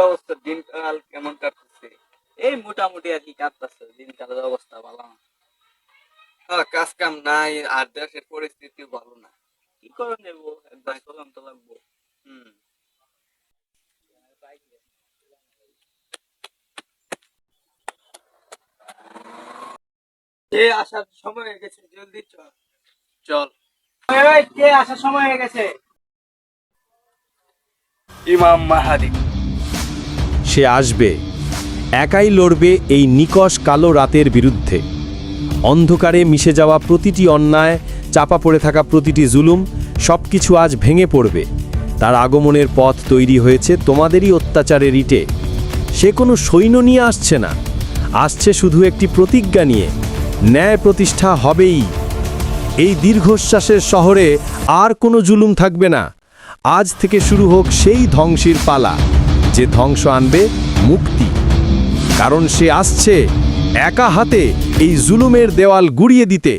অবস্থা? দিনকাল কেমন কাটতেছে? এই মোটামুটি আর কি কাটতেছে, দিনকালের অবস্থা ভালো না। হ্যাঁ, কাজ কাম নাই আর দেশের পরিস্থিতি ভালো না। কি করে নেবো, একবার চলন তো লাগবো। হুম। কে আসার সময় হয়ে গেছে, জলদি চল। চল। এই, কে আসার সময় হয়ে গেছে? ইমাম মাহাদি। সে আসবে, একাই লড়বে এই নিকষ কালো রাতের বিরুদ্ধে। অন্ধকারে মিশে যাওয়া প্রতিটি অন্যায়, চাপা পড়ে থাকা প্রতিটি জুলুম, সবকিছু আজ ভেঙে পড়বে। তার আগমনের পথ তৈরি হয়েছে তোমাদেরই অত্যাচারের ইটে। সে কোনো সৈন্য নিয়ে আসছে না, আসছে শুধু একটি প্রতিজ্ঞা নিয়ে, ন্যায় প্রতিষ্ঠা হবেই। এই দীর্ঘশ্বাসের শহরে আর কোনো জুলুম থাকবে না। আজ থেকে শুরু হোক সেই ধ্বংসের পালা, যে ধ্বংস আনবে মুক্তি। কারণ সে আসছে একা হাতে এই জুলুমের দেওয়াল গুড়িয়ে দিতে।